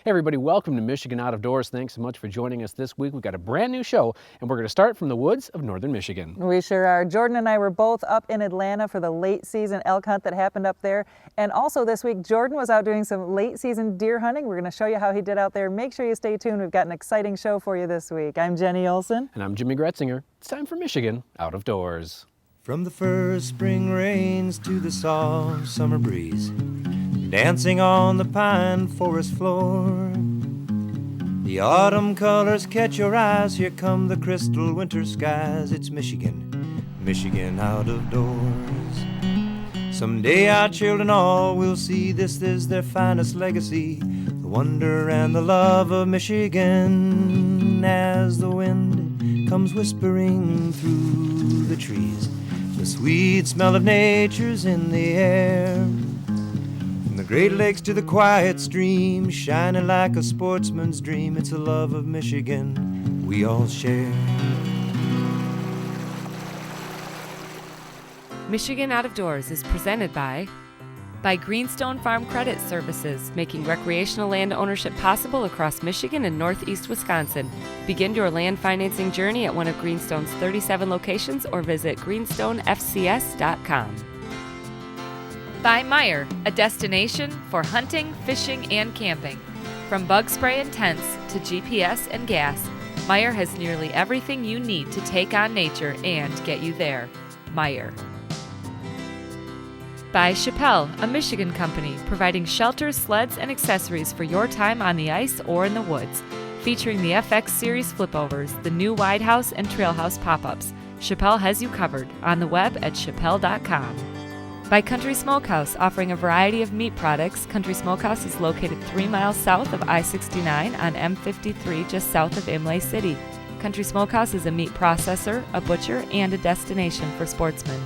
Hey everybody, welcome to Michigan Out of Doors. Thanks so much for joining us this week. We've got a brand new show, and we're going to start from the woods of northern Michigan. We sure are. Jordan and I were both up in Atlanta for the late season elk hunt that happened up there. And also this week, Jordan was out doing some late season deer hunting. We're going to show you how he did out there. Make sure you stay tuned. We've got an exciting show for you this week. I'm Jenny Olson. And I'm Jimmy Gretzinger. It's time for Michigan Out of Doors. From the first spring rains to the soft summer breeze, dancing on the pine forest floor, the autumn colors catch your eyes. Here come the crystal winter skies. It's Michigan, Michigan out of doors. Someday our children all will see this is their finest legacy, the wonder and the love of Michigan. As the wind comes whispering through the trees, the sweet smell of nature's in the air. From the Great Lakes to the quiet stream, shining like a sportsman's dream, it's a love of Michigan we all share. Michigan Out of Doors is presented by Greenstone Farm Credit Services, making recreational land ownership possible across Michigan and northeast Wisconsin. Begin your land financing journey at one of Greenstone's 37 locations or visit greenstonefcs.com. By Meijer, a destination for hunting, fishing, and camping. From bug spray and tents to GPS and gas, Meijer has nearly everything you need to take on nature and get you there. Meijer. By Chappelle, a Michigan company providing shelters, sleds, and accessories for your time on the ice or in the woods. Featuring the FX Series flipovers, the new Wide House and Trail House pop-ups, Chappelle has you covered on the web at chappelle.com. By Country Smokehouse, offering a variety of meat products. Country Smokehouse is located 3 miles south of I-69 on M53 just south of Imlay City. Country Smokehouse is a meat processor, a butcher, and a destination for sportsmen.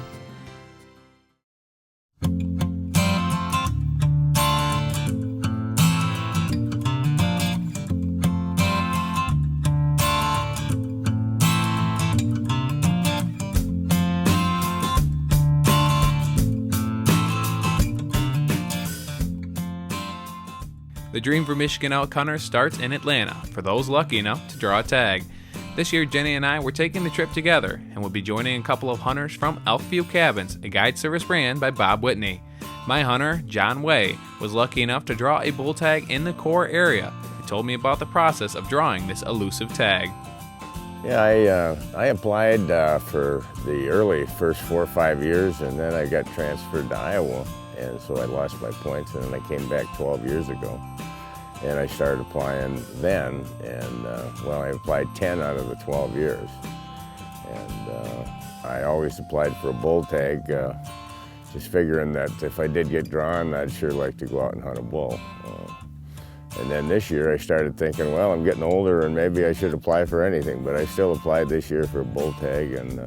The dream for Michigan elk hunters starts in Atlanta for those lucky enough to draw a tag. This year, Jenny and I were taking the trip together and will be joining a couple of hunters from Elkview Cabins, a guide service ran by Bob Whitney. My hunter, John Way, was lucky enough to draw a bull tag in the core area. He told me about the process of drawing this elusive tag. Yeah, I applied for the early first 4 or 5 years, and then I got transferred to Iowa, and so I lost my points, and then I came back 12 years ago. And I started applying then, and I applied 10 out of the 12 years. And I always applied for a bull tag, just figuring that if I did get drawn, I'd sure like to go out and hunt a bull. And then this year I started thinking, well, I'm getting older and maybe I should apply for anything, but I still applied this year for a bull tag, and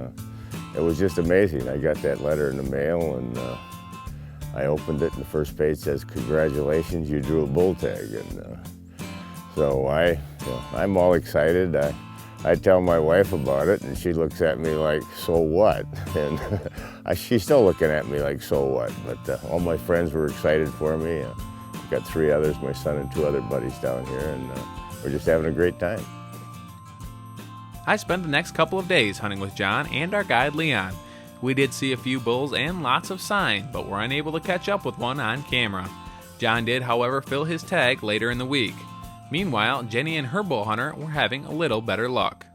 it was just amazing. I got that letter in the mail, and I opened it, and the first page says, "Congratulations, you drew a bull tag." And so I'm all excited. I tell my wife about it, and she looks at me like, "So what?" And she's still looking at me like, "So what?" But all my friends were excited for me. I've got 3 others, my son and 2 other buddies down here, and we're just having a great time. I spent the next couple of days hunting with John and our guide Leon. We did see a few bulls and lots of sign, but were unable to catch up with one on camera. John did, however, fill his tag later in the week. Meanwhile, Jenny and her bull hunter were having a little better luck.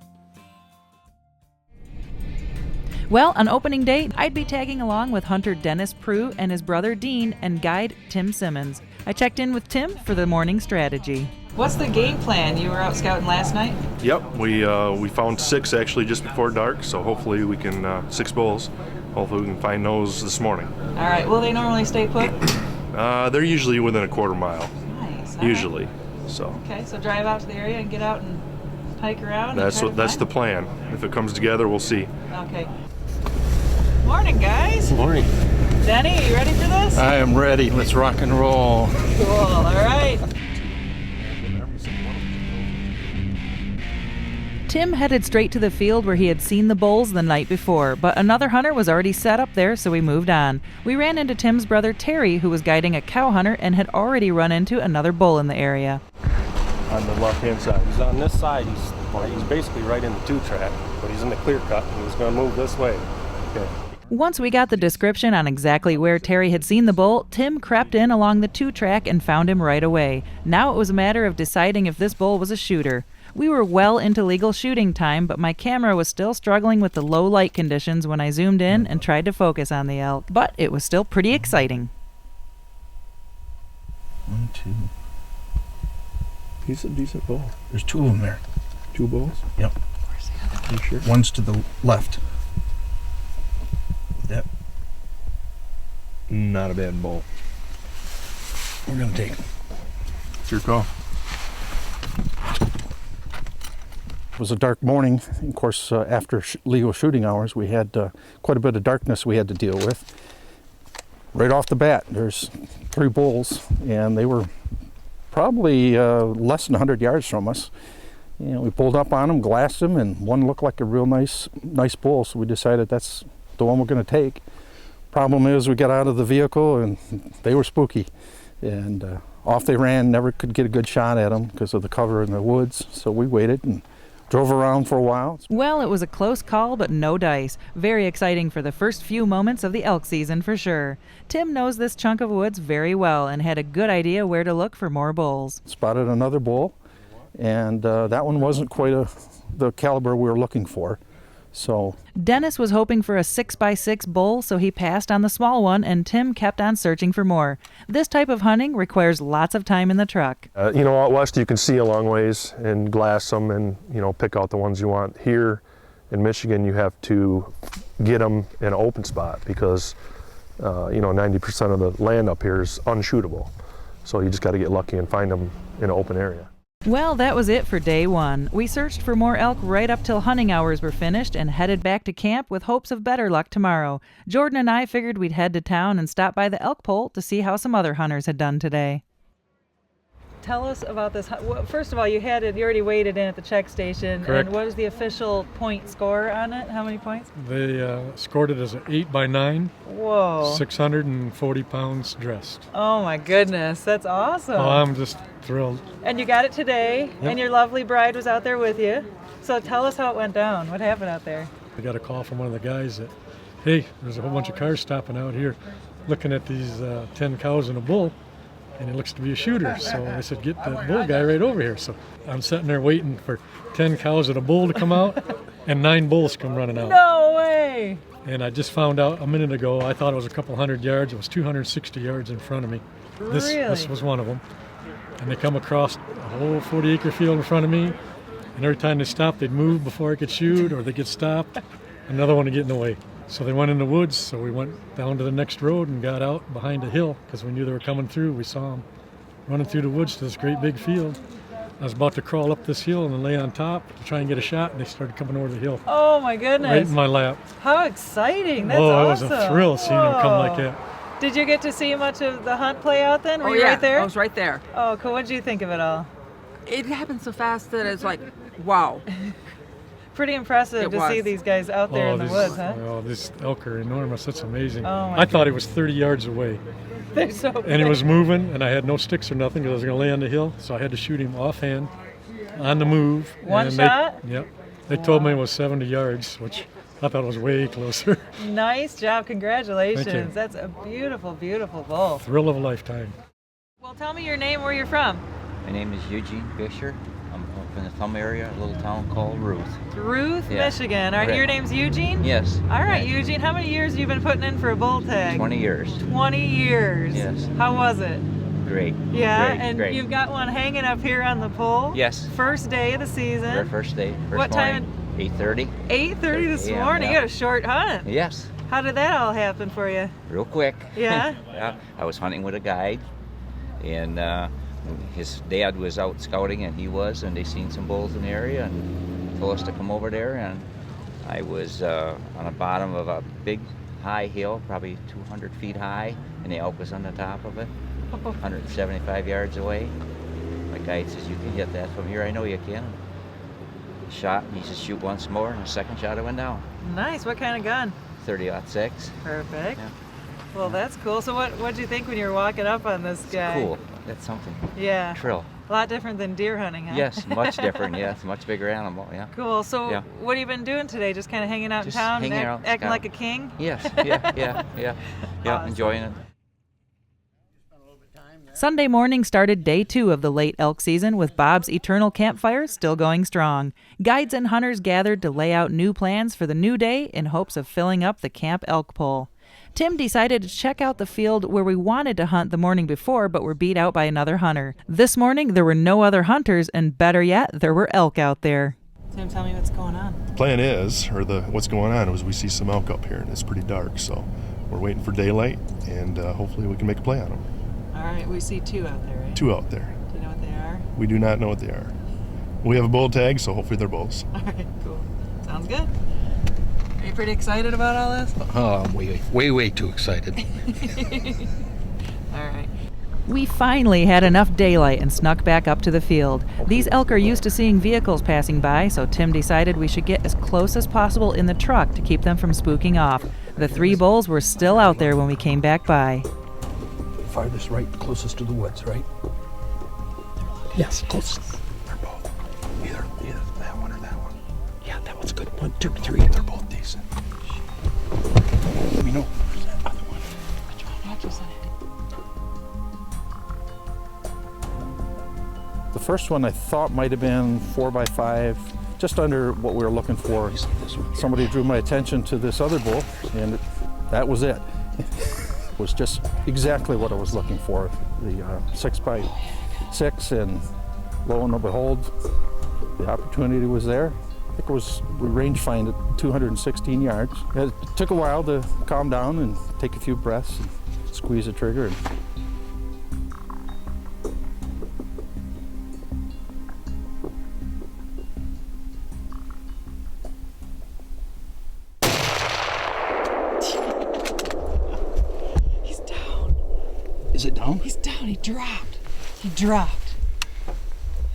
Well, on opening day, I'd be tagging along with hunter Dennis Prue and his brother Dean and guide Tim Simmons. I checked in with Tim for the morning strategy. What's the game plan? You were out scouting last night? Yep, we found 6 actually just before dark, so hopefully we can, 6 bulls. Hopefully we can find those this morning. All right, will they normally stay put? They're usually within a quarter mile. Nice. Usually, right. So. Okay, so drive out to the area and get out and hike around? That's the plan. If it comes together, we'll see. Okay. Morning, guys. Morning. Denny, are you ready for this? I am ready. Let's rock and roll. Cool, all right. Tim headed straight to the field where he had seen the bulls the night before, but another hunter was already set up there, so we moved on. We ran into Tim's brother Terry, who was guiding a cow hunter and had already run into another bull in the area. on the left-hand side. He's on this side. He's basically right in the 2-track, but he's in the clear cut, and he's going to move this way. Okay. Once we got the description on exactly where Terry had seen the bull, Tim crept in along the 2-track and found him right away. Now it was a matter of deciding if this bull was a shooter. We were well into legal shooting time, but my camera was still struggling with the low light conditions when I zoomed in and tried to focus on the elk. But it was still pretty exciting. 1, 2. He's a decent bull. There's 2 of them there. 2 bulls? Yep. You sure? One's to the left. Yep. Not a bad bull. We're gonna take him. It's your call. It was a dark morning. Of course, after legal shooting hours, we had quite a bit of darkness we had to deal with. Right off the bat, there's 3 bulls, and they were probably less than 100 yards from us. And we pulled up on them, glassed them, and one looked like a real nice bull, so we decided that's the one we're going to take. Problem is, we got out of the vehicle, and they were spooky. And off they ran, never could get a good shot at them because of the cover in the woods, so we waited and drove around for a while. Well, it was a close call, but no dice. Very exciting for the first few moments of the elk season for sure. Tim knows this chunk of woods very well and had a good idea where to look for more bulls. Spotted another bull, and that one wasn't quite the caliber we were looking for. So Dennis was hoping for a 6x6 bull, so he passed on the small one, and Tim kept on searching for more. This type of hunting requires lots of time in the truck. Out west you can see a long ways and glass them and, pick out the ones you want. Here in Michigan you have to get them in an open spot because, 90% of the land up here is unshootable. So you just got to get lucky and find them in an open area. Well, that was it for day one. We searched for more elk right up till hunting hours were finished and headed back to camp with hopes of better luck tomorrow. Jordan and I figured we'd head to town and stop by the elk pole to see how some other hunters had done today. Tell us about this. First of all, you already weighed in at the check station. Correct. And what is the official point score on it? How many points? They scored it as an 8x9. Whoa. 640 pounds dressed. Oh my goodness, that's awesome. Oh, I'm just thrilled. And you got it today, Yep. and your lovely bride was out there with you. So tell us how it went down. What happened out there? I got a call from one of the guys that, hey, there's a whole bunch of cars stopping out here looking at these 10 cows and a bull, and it looks to be a shooter. So I said, get that bull guy right over here. So I'm sitting there waiting for 10 cows and a bull to come out, and 9 bulls come running out. No way! And I just found out a minute ago, I thought it was a couple hundred yards. It was 260 yards in front of me. This was one of them. And they come across a whole 40-acre field in front of me. And every time they stopped, they'd move before I could shoot, or they'd get stopped. Another one would get in the way. So they went in the woods, so we went down to the next road and got out behind a hill because we knew they were coming through. We saw them running through the woods to this great big field. I was about to crawl up this hill and then lay on top to try and get a shot, and they started coming over the hill. Oh my goodness. Right in my lap. How exciting. That's awesome. awesome. It was a thrill seeing them come like that. Did you get to see much of the hunt play out then? Were you yeah, right there? I was right there. Oh, cool. What did you think of it all? It happened so fast that it's like, wow. Pretty impressive to see these guys out there in the woods, huh? Oh, these elk are enormous. That's amazing. Oh my I thought it was 30 yards away. They're so big. And it was moving, and I had no sticks or nothing because I was going to lay on the hill, so I had to shoot him offhand, on the move. One shot? Yep. They told me it was 70 yards, which I thought was way closer. Nice job. Congratulations. Thank you. That's a beautiful, beautiful bull. Thrill of a lifetime. Well, tell me your name, where you're from. My name is Eugene Fisher. I'm up in the Thumb area, a little town called Ruth. Ruth, Yeah. Michigan. All right, Right. your name's Eugene? Yes. All right, Eugene, how many years have you been putting in for a bull tag? 20 years. 20 years. Yes. How was it? Great. Yeah, Great, and great. you've got one hanging up here on the pole. Yes. First day of the season. Very first day, first What morning, time? 8:30. 8:30 this Yeah, morning. yeah. You got a short hunt. Yes, How did that all happen for you? real quick. Yeah? Yeah, I was hunting with a guide, and his dad was out scouting, and they seen some bulls in the area and told us to come over there, and I was on the bottom of a big high hill, probably 200 feet high, and the elk was on the top of it, 175 yards away. My guide says, you can hit that from here. I know you can. Shot, and he says, shoot once more, and the second shot I went down. Nice. What kind of gun? 30-06. Perfect. Yeah. Well, that's cool. So what did you think when you were walking up on this guy? Cool. That's something. Yeah. Trill. A lot different than deer hunting, huh? Yes, much different. Yeah, it's a much bigger animal. Yeah. Cool. So Yeah. what have you been doing today? Just kind of hanging out Just in town hanging and out, acting Scott. like a king? Yes. Yeah. Awesome. Enjoying it. Sunday morning started day 2 of the late elk season with Bob's Eternal Campfire still going strong. Guides and hunters gathered to lay out new plans for the new day in hopes of filling up the camp elk pole. Tim decided to check out the field where we wanted to hunt the morning before but were beat out by another hunter. This morning there were no other hunters, and better yet, there were elk out there. Tim, tell me what's going on. Plan is, or what's going on is we see some elk up here and it's pretty dark, so we're waiting for daylight and hopefully we can make a play on them. All right, we see 2 out there, right? 2 out there. Do you know what they are? We do not know what they are. We have a bull tag, so hopefully they're bulls. All right, cool. Sounds good. Are you pretty excited about all this? I'm way too excited. All right. We finally had enough daylight and snuck back up to the field. These elk are used to seeing vehicles passing by, so Tim decided we should get as close as possible in the truck to keep them from spooking off. The 3 bulls were still out there when we came back by. Farthest right, closest to the woods, right? Yes, closest. They're both. Either that one or that one. Yeah, that one's good. 1, 2, 3. They're both decent. Let me know. Where's that other one? The first one I thought might have been 4x5, just under what we were looking for. Somebody drew my attention to this other bull, and that was it. It was just exactly what I was looking for. The 6x6, and lo and behold, the opportunity was there. I think we range find at 216 yards. It took a while to calm down and take a few breaths and squeeze the trigger. He's down. Is it down? He's down. He dropped. He dropped.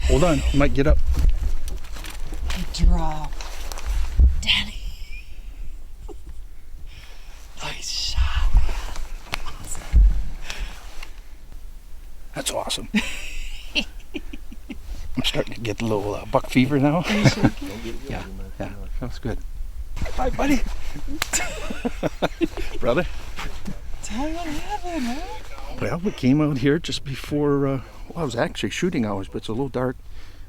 Hold on, you might get up. He dropped. Danny. Nice shot, man. Awesome. That's awesome. I'm starting to get a little buck fever now. Yeah, that's good. Hi, buddy. Brother. Tell me what happened, man. Well, we came out here just before, well, it was actually shooting hours, but it's a little dark.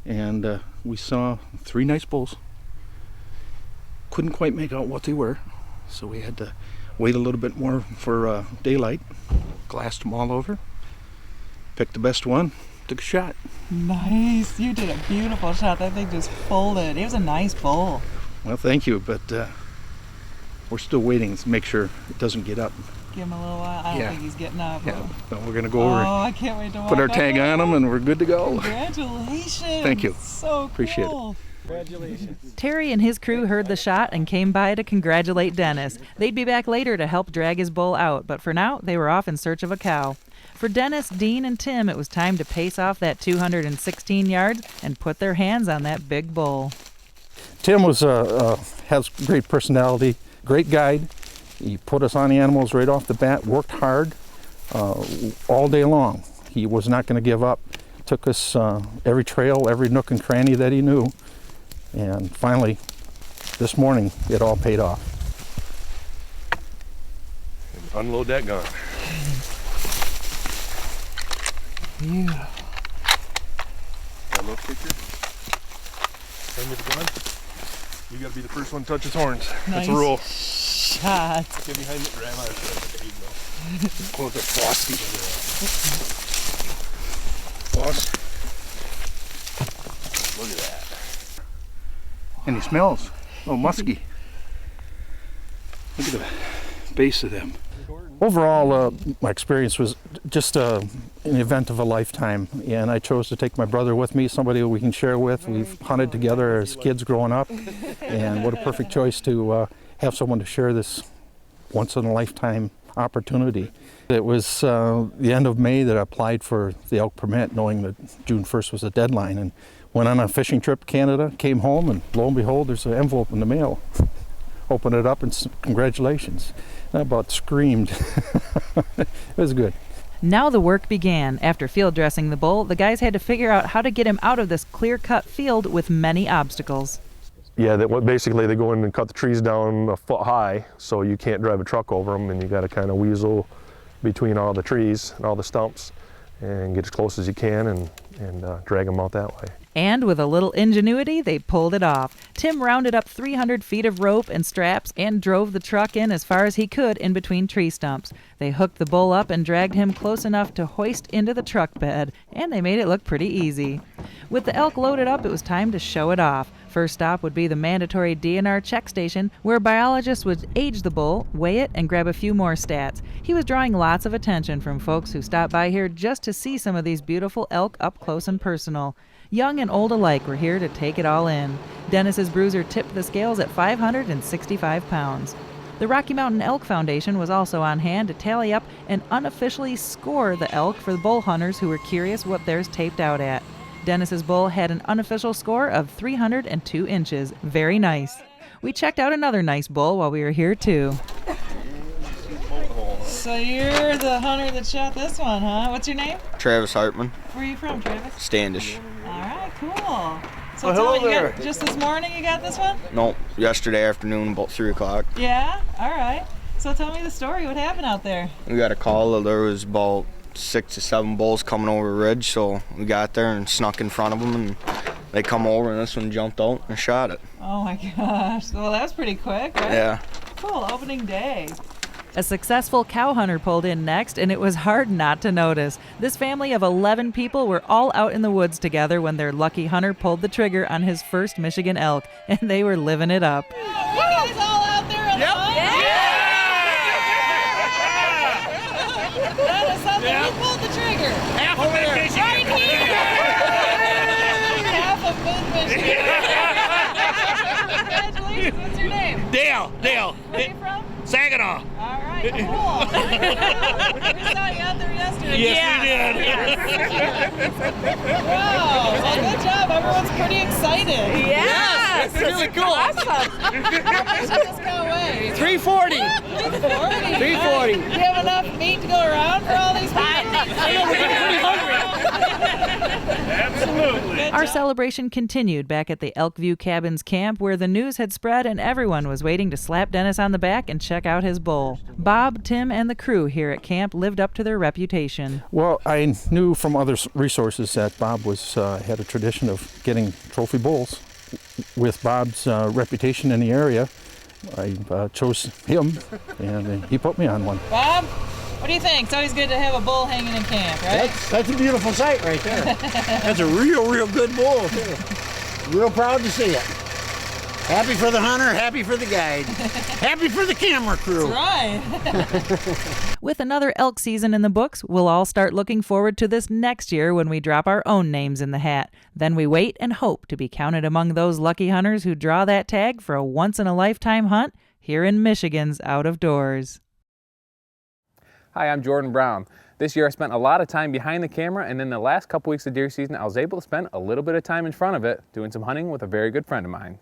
And we saw 3 nice bulls. Couldn't quite make out what they were, so we had to wait a little bit more for daylight. Glassed them all over, picked the best one, took a shot. Nice. You did a beautiful shot. That thing just folded. It was a nice bull. Well, thank you, but we're still waiting to make sure it doesn't get up. Give him a little while. I don't think he's getting up. Yeah, so we're going to go over and I can't wait to put our walk tag up. on them, and we're good to go. Congratulations. Thank you. So Appreciate cool. it. Congratulations. Terry and his crew heard the shot and came by to congratulate Dennis. They'd be back later to help drag his bull out, but for now, they were off in search of a cow. For Dennis, Dean, and Tim, it was time to pace off that 216 yards and put their hands on that big bull. Tim has great personality, great guide. He put us on the animals right off the bat, worked hard all day long. He was not going to give up. Took us every trail, every nook and cranny that he knew. And finally, this morning, it all paid off. And unload that gun. Yeah. That little kicker. Send me the gun. You gotta be the first one to touch his horns. Nice That's a rule. shot. Get behind it, grab on it. There you go. Close it, Frosty. Boss. Look at that. And he smells. Oh, musky. Look at the base of them. Overall, my experience was just an event of a lifetime, and I chose to take my brother with me, somebody we can share with. We've hunted together as kids growing up, and what a perfect choice to have someone to share this once-in-a-lifetime opportunity. It was the end of May that I applied for the elk permit, knowing that June 1st was the deadline, and went on a fishing trip to Canada, came home, and lo and behold, there's an envelope in the mail. Opened it up and congratulations. I about screamed. It was good. Now the work began. After field dressing the bull, the guys had to figure out how to get him out of this clear-cut field with many obstacles. Yeah, basically they go in and cut the trees down a foot high, so you can't drive a truck over them, and you got to kind of weasel between all the trees and all the stumps and get as close as you can and drag them out that way. And with a little ingenuity, they pulled it off. Tim rounded up 300 feet of rope and straps and drove the truck in as far as he could in between tree stumps. They hooked the bull up and dragged him close enough to hoist into the truck bed, and they made it look pretty easy. With the elk loaded up, it was time to show it off. First stop would be the mandatory DNR check station, where biologists would age the bull, weigh it, and grab a few more stats. He was drawing lots of attention from folks who stopped by here just to see some of these beautiful elk up close and personal. Young and old alike were here to take it all in. Dennis's bruiser tipped the scales at 565 pounds. The Rocky Mountain Elk Foundation was also on hand to tally up and unofficially score the elk for the bull hunters who were curious what theirs taped out at. Dennis's bull had an unofficial score of 302 inches. Very nice. We checked out another nice bull while we were here too. So you're the hunter that shot this one, huh? What's your name? Travis Hartman. Where are you from, Travis? Standish. All right, cool. So Oh, tell hello me, you there. got, just this morning you got this one? Nope, yesterday afternoon about 3 o'clock. Yeah? All right. So tell me the story. What happened out there? We got a call that there was about 6 to 7 bulls coming over the ridge, so we got there and snuck in front of them, and they come over, and this one jumped out and shot it. Oh my gosh. Well, that was pretty quick, right? Yeah. Cool, opening day. A successful cow hunter pulled in next, and it was hard not to notice. This family of 11 people were all out in the woods together when their lucky hunter pulled the trigger on his first Michigan elk, and they were living it up. You guys all out there on the hunt? Yeah! That is something. Who pulled the trigger? Half of Mid-Michigan. Right here! Half of Mid-Michigan. Congratulations. What's your name? Dale. Where are you from? Saginaw. All right, cool. We saw you out there yesterday. Yes, we did. Wow, well, good job. Everyone's pretty excited. Yes, it's really cool. Awesome. How much did this cow weigh? 340. 340. 340. Do you have enough meat to go around for all these people? I know, we're getting pretty hungry. Absolutely. Our celebration continued back at the Elkview Cabins camp, where the news had spread and everyone was waiting to slap Dennis on the back and check out his bull. Bob, Tim, and the crew here at camp lived up to their reputation. Well, I knew from other resources that Bob was had a tradition of getting trophy bulls. With Bob's reputation in the area, I chose him, and he put me on one. Bob, what do you think? It's always good to have a bull hanging in camp, right? That's a beautiful sight right there. That's a real good bull, too. Real proud to see it. Happy for the hunter, happy for the guide, happy for the camera crew. That's right. With another elk season in the books, we'll all start looking forward to this next year when we drop our own names in the hat. Then we wait and hope to be counted among those lucky hunters who draw that tag for a once-in-a-lifetime hunt here in Michigan's Out of Doors. Hi, I'm Jordan Brown. This year I spent a lot of time behind the camera, and in the last couple weeks of deer season I was able to spend a little bit of time in front of it doing some hunting with a very good friend of mine.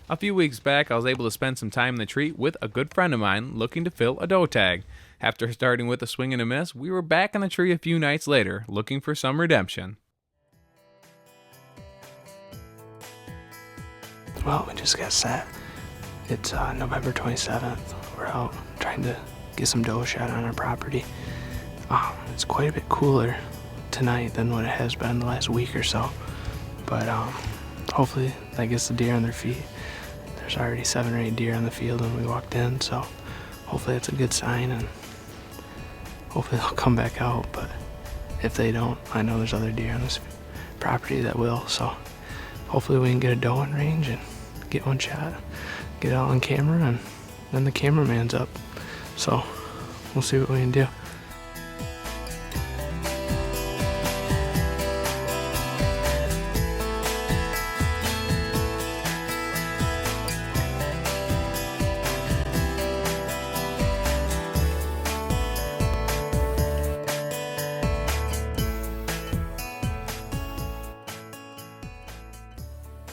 A few weeks back, I was able to spend some time in the tree with a good friend of mine looking to fill a doe tag. After starting with a swing and a miss, we were back in the tree a few nights later, looking for some redemption. Well, we just got set. It's November 27th. We're out trying to get some doe shot on our property. It's quite a bit cooler tonight than what it has been the last week or so. But hopefully that gets the deer on their feet. There's already 7 or 8 deer on the field when we walked in, so hopefully that's a good sign, and hopefully they'll come back out. But if they don't, I know there's other deer on this property that will, so hopefully we can get a doe in range and get one shot, get it all on camera, and then the cameraman's up. So we'll see what we can do.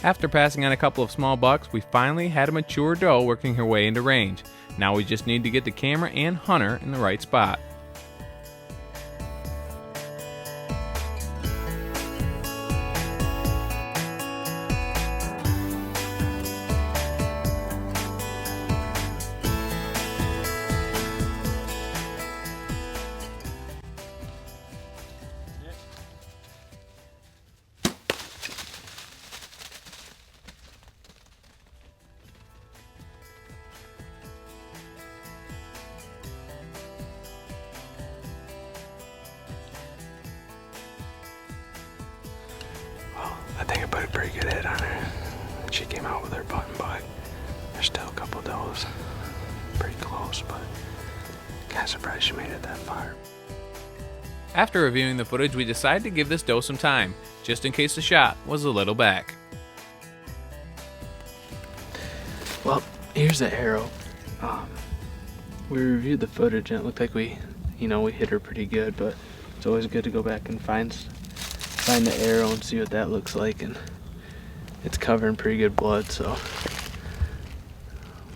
After passing on a couple of small bucks, we finally had a mature doe working her way into range. Now we just need to get the camera and hunter in the right spot. I think I put a pretty good hit on her. She came out with her button buck. There's still a couple does pretty close, but kind of surprised she made it that far. After reviewing the footage, we decided to give this doe some time, just in case the shot was a little back. Well, here's the arrow. We reviewed the footage and it looked like we hit her pretty good, but it's always good to go back and find the arrow and see what that looks like, and it's covering pretty good blood, so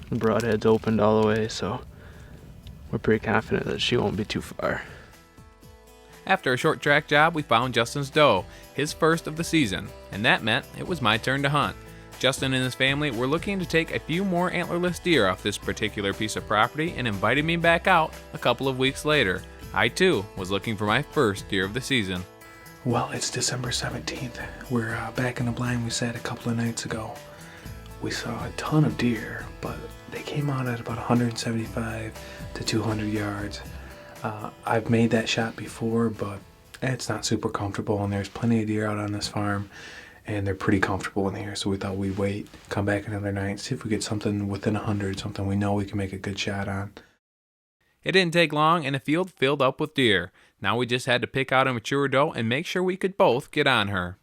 the broadhead's opened all the way, so we're pretty confident that she won't be too far. After a short track job, we found Justin's doe, his first of the season, and that meant it was my turn to hunt. Justin and his family were looking to take a few more antlerless deer off this particular piece of property and invited me back out a couple of weeks later. I too was looking for my first deer of the season. Well, it's December 17th. We're back in the blind we sat a couple of nights ago. We saw a ton of deer, but they came out at about 175 to 200 yards. I've made that shot before, but it's not super comfortable, and there's plenty of deer out on this farm, and they're pretty comfortable in here, so we thought we'd wait, come back another night, see if we get something within 100, something we know we can make a good shot on. It didn't take long, and the field filled up with deer. Now we just had to pick out a mature doe and make sure we could both get on her.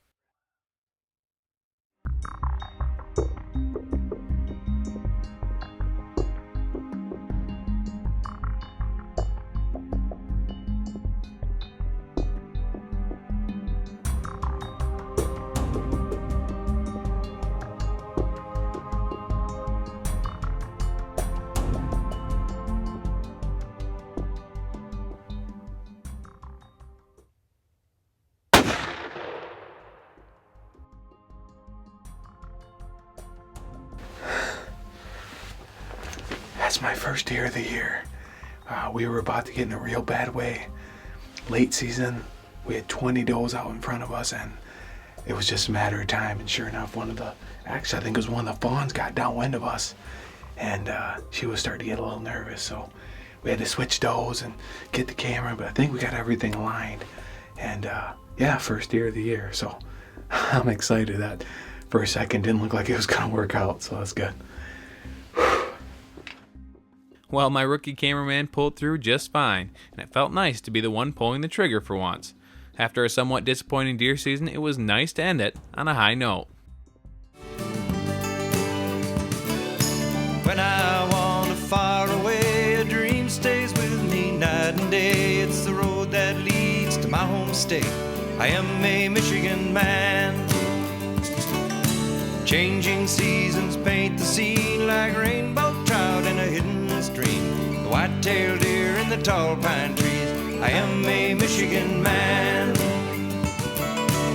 That's my first deer of the year. We were about to get in a real bad way. Late season, we had 20 does out in front of us, and it was just a matter of time. And sure enough, I think it was one of the fawns got downwind of us, and she was starting to get a little nervous. So we had to switch does and get the camera, but I think we got everything aligned. And yeah, first deer of the year. So I'm excited. That for a second didn't look like it was gonna work out, so that's good. Well, my rookie cameraman pulled through just fine, and it felt nice to be the one pulling the trigger for once. After a somewhat disappointing deer season, it was nice to end it on a high note. When I wander far away, a dream stays with me night and day. It's the road that leads to my home state. I am a Michigan man. Changing seasons paint the scene like rainbow trout in a hidden stream. The white-tailed deer in the tall pine trees. I am a Michigan man.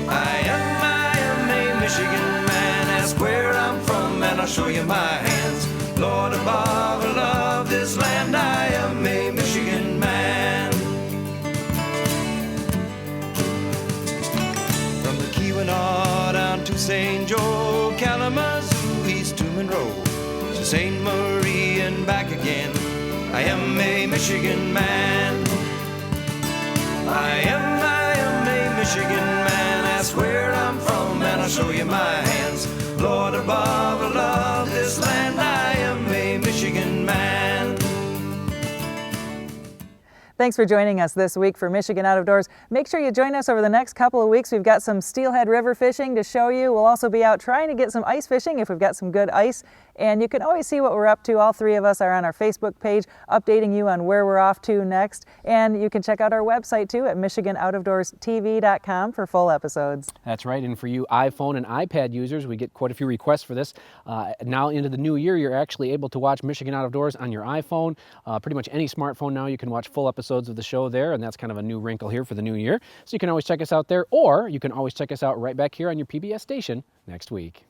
I am a Michigan man. Ask where I'm from and I'll show you my hands. Lord above, I love this land. I am a Michigan man. From the Keweenaw down to St. Joe, Kalamazoo, East to Monroe, to St. Marie and back again. I am a Michigan man. I am a Michigan man. Ask where I'm from and I'll show you my hands. Lord above, I love this land. I am a Michigan man. Thanks for joining us this week for Michigan Out of Doors. Make sure you join us over the next couple of weeks. We've got some steelhead river fishing to show you. We'll also be out trying to get some ice fishing if we've got some good ice. And you can always see what we're up to. All three of us are on our Facebook page, updating you on where we're off to next. And you can check out our website too at MichiganOutofDoorsTV.com for full episodes. That's right, and for you iPhone and iPad users, we get quite a few requests for this. Now into the new year, you're actually able to watch Michigan Out of Doors on your iPhone. Pretty much any smartphone now, you can watch full episodes of the show there, and that's kind of a new wrinkle here for the new year. So you can always check us out there, or you can always check us out right back here on your PBS station next week.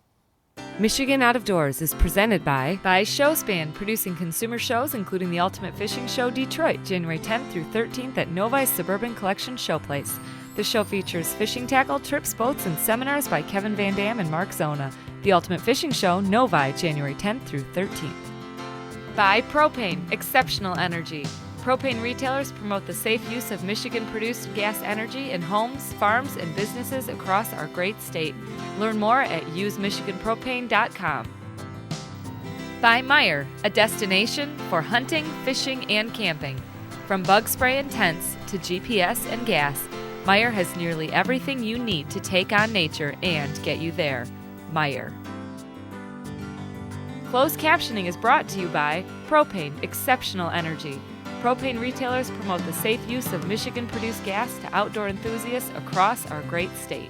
Michigan Out of Doors is presented by Showspan, producing consumer shows including the Ultimate Fishing Show Detroit, January 10th through 13th at Novi's Suburban Collection Showplace. The show features fishing tackle, trips, boats, and seminars by Kevin Van Dam and Mark Zona. The Ultimate Fishing Show, Novi, January 10th through 13th. By Propane, exceptional energy. Propane retailers promote the safe use of Michigan-produced gas energy in homes, farms, and businesses across our great state. Learn more at usemichiganpropane.com. By Meijer, a destination for hunting, fishing, and camping. From bug spray and tents to GPS and gas, Meijer has nearly everything you need to take on nature and get you there. Meijer. Closed captioning is brought to you by Propane, exceptional energy. Propane retailers promote the safe use of Michigan-produced gas to outdoor enthusiasts across our great state.